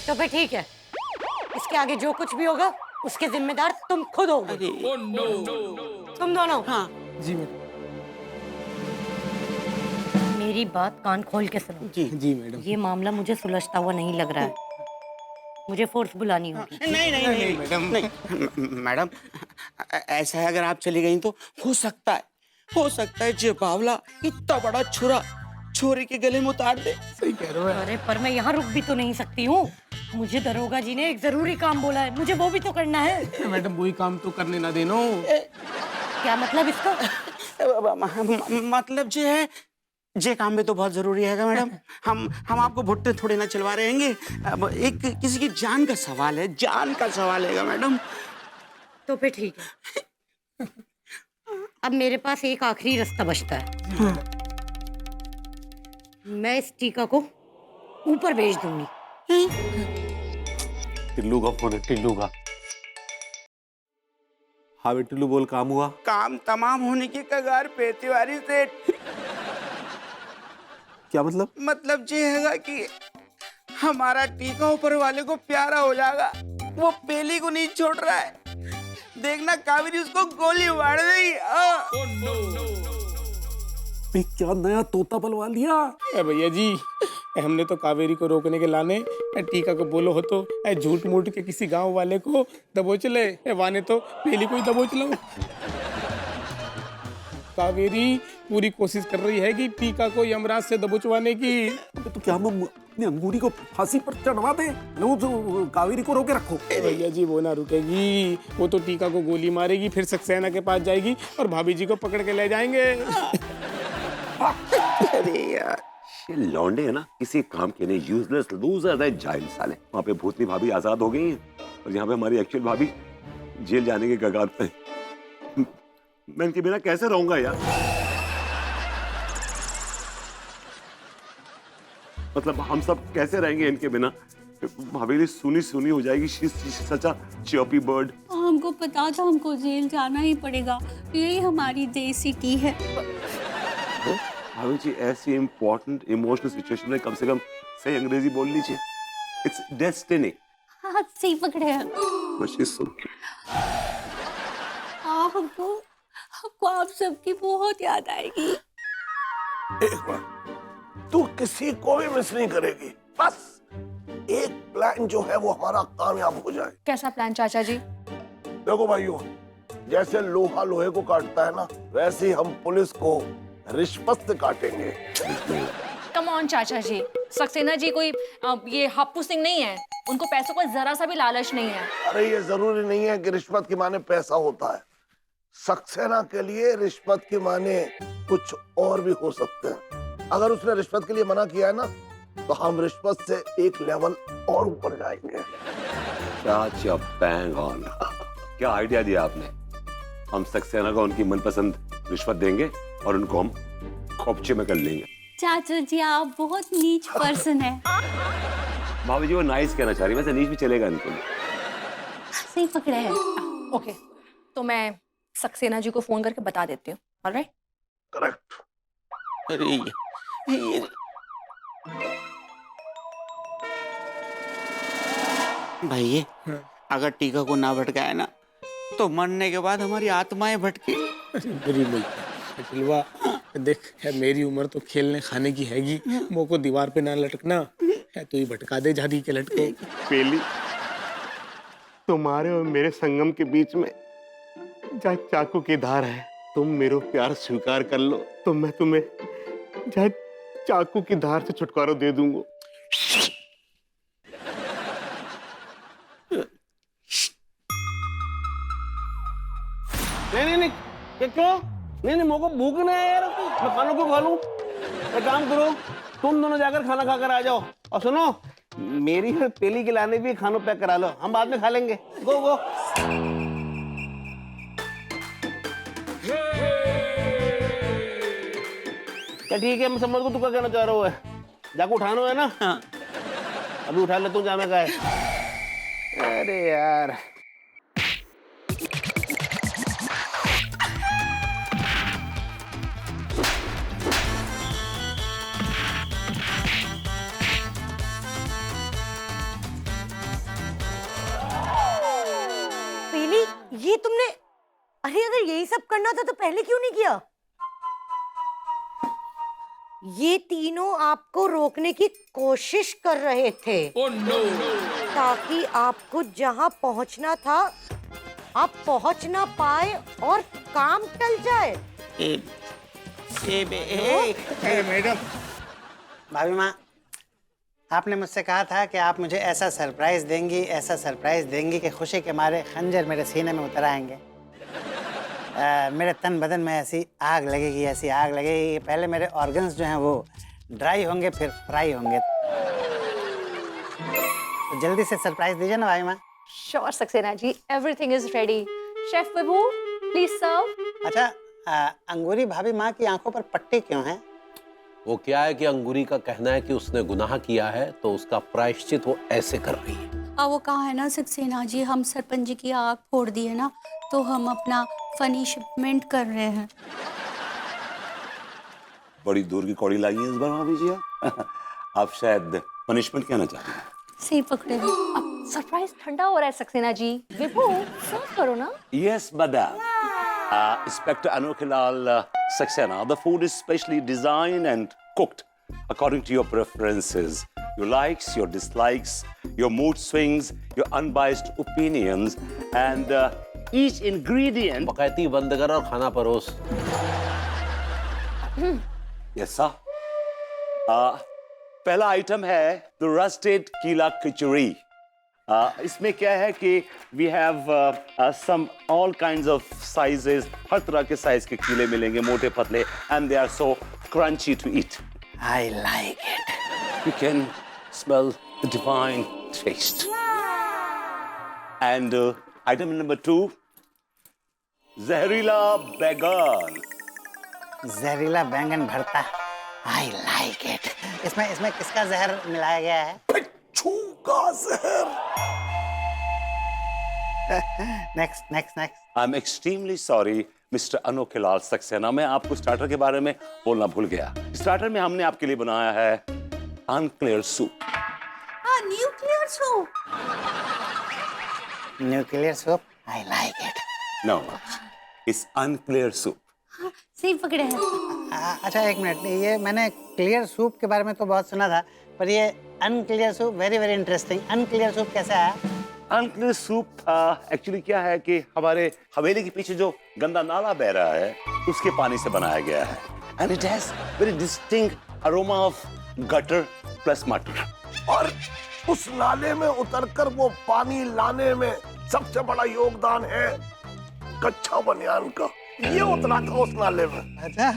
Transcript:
तो फिर ठीक है, इसके आगे जो कुछ भी होगा उसके जिम्मेदार तुम खुद होगे। तुम दोनों। हाँ जी मैडम। मेरी बात कान खोल के सुनो। जी मैडम। ये मामला मुझे सुलझता हुआ नहीं लग रहा है, मुझे फोर्स बुलानी होगी। नहीं नहीं नहीं मैडम नहीं मैडम, ऐसा है अगर आप चली गई तो हो सकता है जे बावला इतना बड़ा छुरा छोरी के गले में उतार दे। सही कह रहे हो। अरे पर मैं यहाँ रुक भी तो नहीं सकती हूँ, मुझे दरोगा जी ने एक जरूरी काम बोला है, मुझे वो भी तो करना है। मैडम वही काम तो करने ना देनो। क्या मतलब इसका? मतलब जे है जे काम में तो बहुत जरूरी है मैडम। हम आपको भुट्टे थोड़े ना चलवा रहे हैं। अब एक किसी की जान का सवाल है मैडम। तो फिर ठीक है, अब मेरे पास एक आखिरी रास्ता बचता है। मैं इस टीका को ऊपर भेज दूंगी। टिल्लू का फोन है, टिल्लू का। हाँ बे टिल्लू बोल, काम हुआ? काम तमाम होने की कगार पे तिवारी सेठ। क्या मतलब? मतलब ये हैगा कि हमारा टीका ऊपर वाले को प्यारा हो जाएगा, वो पेली को नहीं छोड़ रहा है। देखना कावेरी उसको गोली मार देगी। बे क्या नया तोता बलवा लिया? भैया जी, हमने तो कावेरी को रोकने के लाने टीका को बोलो हो तो झूठ मूठ के किसी गांव वाले को दबोच ले, वाने तो पेली को ही दबोच लो। कावेरी पूरी कोशिश कर रही है कि टीका को यमराज से दबोचवाने की। तो क्या हम अपनी अंगूरी को फांसी पर चढ़वा दें? लो जो कावेरी को रोके रखो। भैया जी वो ना रुकेगी, वो तो टीका को गोली मारेगी, फिर सक्सेना के पास जाएगी और भाभी जी को पकड़ के ले जाएंगे। अरे यार, ये लौंडे है ना, किसी काम के नहीं, यूजलेस लूजर है, जाहिल साले। वहाँ पे भूतनी भाभी आजाद हो गई हैं और यहाँ पे हमारी एक्चुअल भाभी जेल जाने के कगार पे। मैं इनके बिना कैसे रहूंगा यार? मतलब हम सब कैसे रहेंगे इनके बिना? भाभी सुनी सुनी हो जाएगी। सच अ चर्पी बर्ड। हमको पता था हमको जेल जाना ही पड़ेगा, यही हमारी देसी है। भाभी जी ऐसी इम्पोर्टेंट इमोशनल सिचुएशन में कम से कम सही अंग्रेजी बोल लीजिए। It's destiny. हाँ सही पकड़े हैं। हमको आप सबकी बहुत याद आएगी। एक बार तू किसी को भी मिस नहीं करेगी, बस एक प्लान जो है वो हमारा कामयाब हो जाए। कैसा प्लान चाचा जी? देखो भाइयों, जैसे लोहा लोहे को काटता है ना, वैसे ही हम पुलिस को रिश्वत से काटेंगे। कम ऑन चाचा जी, सक्सेना जी कोई ये हप्पू सिंह नहीं है, उनको पैसों का जरा सा भी लालच नहीं है। अरे ये जरूरी नहीं है कि रिश्वत के माने पैसा होता है। सक्सेना के लिए रिश्वत के माने कुछ और भी हो सकते हैं। अगर उसने रिश्वत के लिए मना किया है ना, तो हम रिश्वत से एक लेवल और ऊपर जाएंगे। क्या बैंग ऑन। क्या आइडिया दिया आपने। हम सक्सेना को उनकी मनपसंद रिश्वत देंगे और उनको हम खोपचे में कर लेंगे। चाचा जी आप बहुत नीच पर्सन है। भाभी जी वो नाइस कहना चाह रही, वैसे नीच भी चलेगा इनको। सही पकड़े हैं। ओके, तो मैं सक्सेना जी को फोन करके बता देती हूँ। ऑलराइट? करेक्ट। अरे ये भाई अगर टीका को ना भटकाया ना, तो मरने के बाद हमारी आत्माएं भटके। बुरी नहीं टिलवा, देख है मेरी उम्र तो खेलने खाने की हैगी, मुंह को दीवार पे ना लटकना है, तू ही भटका दे जहां के लटको। पेली, तुम्हारे और मेरे संगम के बीच में जहाँ चाकू की धार है, तुम मेरा प्यार स्वीकार कर लो तो मैं तुम्हें जहाँ चाकू की धार से छुटकारा दे दूंगा। नहीं ये क्यों? नहीं मेरे को भूख नहीं है यार, मैं खाना क्यों खा लूं? एक काम करो, तुम दोनों जाकर खाना खाकर आ जाओ, और सुनो मेरी और पेली के लाने भी खाना पैक करा लो, हम बाद में खा लेंगे। गो गो। क्या ठीक है, मैं समझ को तू क्या कहना चाह रहा है। जाकर उठाना है ना? हाँ। अभी उठा ले, तू जामे का है। अरे यार तुमने, अरे अगर यही सब करना था तो पहले क्यों नहीं किया? ये तीनों आपको रोकने की कोशिश कर रहे थे ताकि आपको जहां पहुंचना था आप पहुंच ना पाए और काम टल जाए। मैडम, भाभी माँ, आपने मुझसे कहा था कि आप मुझे ऐसा सरप्राइज देंगी कि खुशी के मारे खंजर मेरे सीने में उतर आएंगे। मेरे तन बदन में ऐसी आग लगेगी, पहले मेरे ऑर्गन्स जो हैं वो ड्राई होंगे फिर फ्राई होंगे। तो जल्दी से सरप्राइज दीजिए ना भाई माँ। Sure Saxena ji, everything is ready. Chef Vibhu, please serve. अच्छा, अंगूरी भाभी माँ की आंखों पर पट्टी क्यों है? वो क्या है कि अंगूरी का कहना है कि उसने गुनाह किया है तो उसका प्रायश्चित वो ऐसे कर रही है। वो कहा है ना सक्सेना जी, हम सरपंच जी की आग फोड़ दी है ना, तो हम अपना पनिशमेंट कर रहे हैं। बड़ी दूर की कौड़ी लाई है इस बार भाभी जी आप शायद पनिशमेंट कहना चाहती हैं। सही पकड़े हो। अब सरप्राइज ठंडा हो रहा है सक्सेना जी। विभू, सर्व करो ना। Yes, madam. Inspector Anokilal Saxena, the food is specially designed and cooked according to your preferences, your likes, your dislikes, your mood swings, your unbiased opinions, and each ingredient. बकैती बंद कर और खाना परोस। Yes, sir. पहला item है the roasted कीला खिचड़ी। इसमें क्या है कि we have some all kinds of sizes, हर तरह के साइज के कीले मिलेंगे, मोटे पतले, and they are so crunchy to eat. I like it. You can smell the divine taste. And item number 2, जहरीला बैगन। जहरीला बैंगन भरता। I like it. इसमें किसका जहर मिलाया गया है? बिच्छू का जहर। Next. I am extremely sorry mister अनोखिलाल Saxena, मैं आपको स्टार्टर के बारे में बोलना भूल गया। स्टार्टर में हमने आपके लिए बनाया है unclear soup. Nuclear soup. Nuclear soup. I like it. No, it's unclear soup. सही पकड़े हैं। अच्छा एक मिनट, ये मैंने क्लियर सूप के बारे में तो बहुत सुना था, पर ये unclear soup very interesting. Unclear soup कैसे आया? अनक्लियर सूप एक्चुअली क्या है कि हमारे हवेली के पीछे जो गंदा नाला बह रहा है उसके पानी से बनाया गया है, and it has very distinct aroma of gutter plus मटर। और उस नाले में उतरकर वो पानी लाने में सबसे बड़ा योगदान है कच्चा बनियान का। ये उतरा था उस नाले में। अच्छा,